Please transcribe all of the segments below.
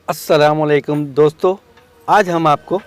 अस्सलामुअलैकुम दोस्तों, आज हम आपको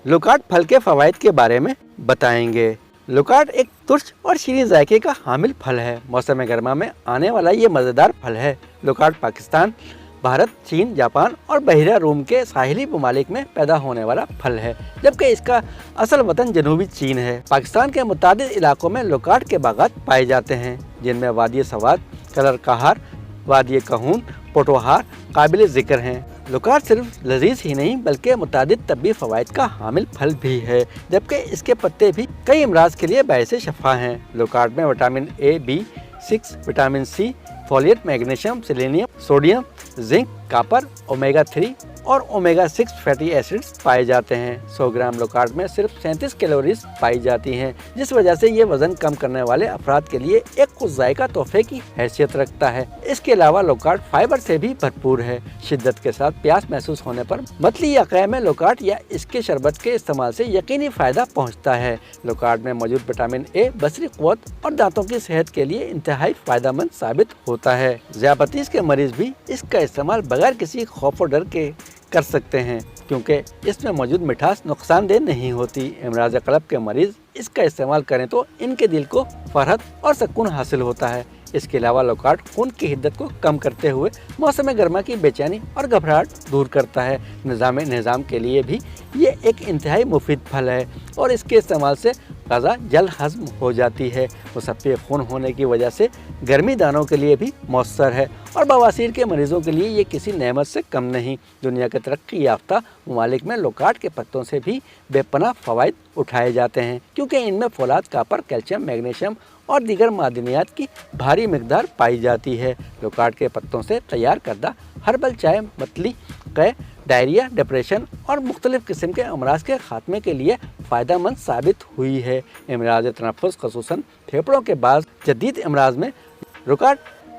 लोकार्ड फल के फ़वाइद के बारे में बताएंगे। लोकार्ड एक तुर्च और शीरीं जायके का हामिल फल है। मौसम गर्मा में आने वाला ये मज़ेदार फल है। लोकार्ड पाकिस्तान, भारत, चीन, जापान और बहिरा रूम के साहिली ममालिक में पैदा होने वाला फल है, जबकि इसका असल वतन जनूबी चीन है। पाकिस्तान के मुतादिद इलाकों में लोकार्ड के बागात पाए जाते हैं, जिनमें वादी सवाद, कलर कहार, वादी कहून, पोटोहार काबिल ज़िक्र हैं। लोकार्ड सिर्फ लजीज ही नहीं बल्कि मुतादिद तब्बी फ़वाइद का हामिल फल भी है, जबकि इसके पत्ते भी कई अमराज के लिए बायसे शफ़ा हैं। लोकार्ड में vitamin A, B6, vitamin C, folate, magnesium, selenium, sodium, zinc, copper, omega 3 और ओमेगा 6 फैटी एसिड्स पाए जाते हैं। 100 ग्राम लोकार्ड में सिर्फ 37 कैलोरीज पाई जाती हैं, जिस वजह से ये वजन कम करने वाले अफराद के लिए एक खुश जायका तोहफे की हैसियत रखता है। इसके अलावा लोकार्ड फाइबर से भी भरपूर है। शिद्दत के साथ प्यास महसूस होने पर मतली या क़य में लोकार्ड या इसके शरबत के इस्तेमाल से यकीनी फ़ायदा पहुँचता है। लोकार्ड में मौजूद विटामिन ए बसरी क़ुव्वत और दांतों की सेहत के लिए इंतहाई फ़ायदेमंद साबित होता है। ज़ियाबतीस के मरीज भी इसका इस्तेमाल बगैर किसी खौफ और डर के कर सकते हैं, क्योंकि इसमें मौजूद मिठास नुकसानदेह नहीं होती। इमराज क़ल्ब के मरीज इसका इस्तेमाल करें तो इनके दिल को फरहत और सुकून हासिल होता है। इसके अलावा लोकार्ड खून की हिद्दत को कम करते हुए मौसम गर्मा की बेचैनी और घबराहट दूर करता है। निज़ाम के लिए भी ये एक इंतहाई मुफीद फल है और इसके इस्तेमाल से ग़ज़ा जल्द हज़म हो जाती है। मुसफ़्फ़े खून होने की वजह से गर्मी दानों के लिए भी मौसर है और बवासीर के मरीज़ों के लिए ये किसी नेमत से कम नहीं। दुनिया के तरक्की याफ्ता ममालिक में लोकार्ड के पत्तों से भी बेपनाह फ़वाइद उठाए जाते हैं, क्योंकि इनमें फौलाद, कॉपर, कैल्शियम, मैग्नीशियम और दीगर मादनियात की भारी मिकदार पाई जाती है। लोकार्ड के पत्तों से तैयार करदा हर्बल चाय मतली, क़य, डायरिया, डिप्रेशन और मुख्तलिफ़ किस्म के अमराज के ख़ात्मे के लिए फ़ायदेमंद साबित हुई है। इमराज तनफ़ुस ख़ुसूसन फेफड़ों के बाद जदीद अमराज में लोकार्ड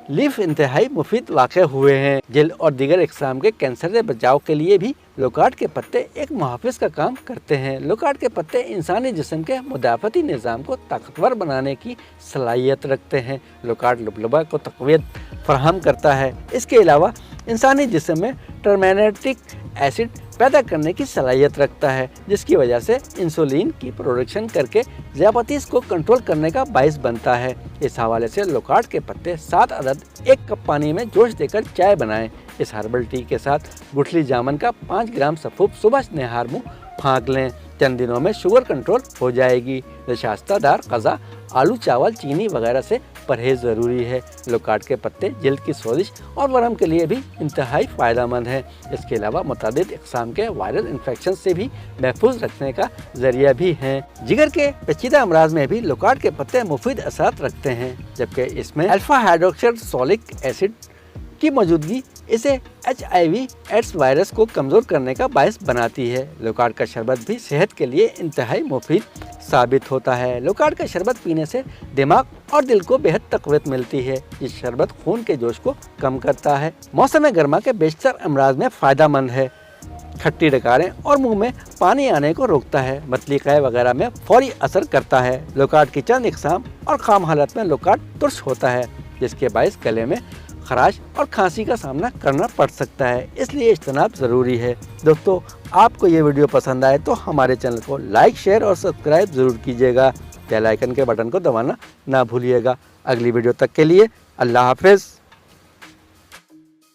लीफ इंतहाई मुफीद वाक़ हुए हैं। जिल्द और दीगर इक़साम के कैंसर से बचाव के लिए भी लोकार्ड के पत्ते एक मुहाफ़िज़ का काम करते हैं। लोकार्ड के पत्ते इंसानी जिस्म के मुदाफ़ती निज़ाम को ताकतवर बनाने की सलाहियत रखते हैं। लोकार्ड लबलबा को तक़वियत फराहम करता है। इसके अलावा इंसानी जिस्म में टर्मेनेटिक एसिड पैदा करने की सलाहियत रखता है, जिसकी वजह से इंसुलिन की प्रोडक्शन करके ज़ियाबतीस को कंट्रोल करने का बाइस बनता है। इस हवाले से लोकार्ड के पत्ते 7 अदद 1 कप पानी में जोश देकर चाय बनाएं। इस हर्बल टी के साथ गुठली जामन का 5 ग्राम सफ़ूफ सुबह नहार मुँह फाँक लें। चंद दिनों में शुगर कंट्रोल हो जाएगी। नशास्तादार ग़ज़ा, आलू, चावल, चीनी वगैरह से परहेज़ ज़रूरी है। लोकार्ड के पत्ते जल्द की सोजिश और वरम के लिए भी इंतहाई फ़ायदेमंद हैं। इसके अलावा मुतादिद इक़साम के वायरल इन्फेक्शन से भी महफूज रखने का ज़रिया भी हैं। जिगर के पेचीदा अमराज में भी लोकार्ड के पत्ते मुफीद असरात रखते हैं, जबकि इसमें अल्फ़ा हाइड्रोक्साइड एसिड की मौजूदगी इसे HIV/AIDS वायरस को कमज़ोर करने का बायस बनाती है। लोकार्ड का शरबत भी सेहत के लिए इंतहाई मुफीद साबित होता है। लोकार्ड का शरबत पीने से दिमाग और दिल को बेहद तक़वियत मिलती है। ये शरबत खून के जोश को कम करता है। मौसम गर्मा के बेशतर अमराज में फ़ायदेमंद है। खट्टी डकारें और मुंह में पानी आने को रोकता है। मतली, क़य वगैरह में फौरी असर करता है। लोकार्ड की चंद इक़साम और खाम हालत में लोकार्ड तुर्श होता है, जिसके बायस गले में खराश और खांसी का सामना करना पड़ सकता है, इसलिए इज्तनाब ज़रूरी है। दोस्तों, आपको ये वीडियो पसंद आए तो हमारे चैनल को लाइक, शेयर और सब्सक्राइब ज़रूर कीजिएगा। बेल आइकन के बटन को दबाना ना भूलिएगा। अगली वीडियो तक के लिए अल्लाह हाफ़िज़।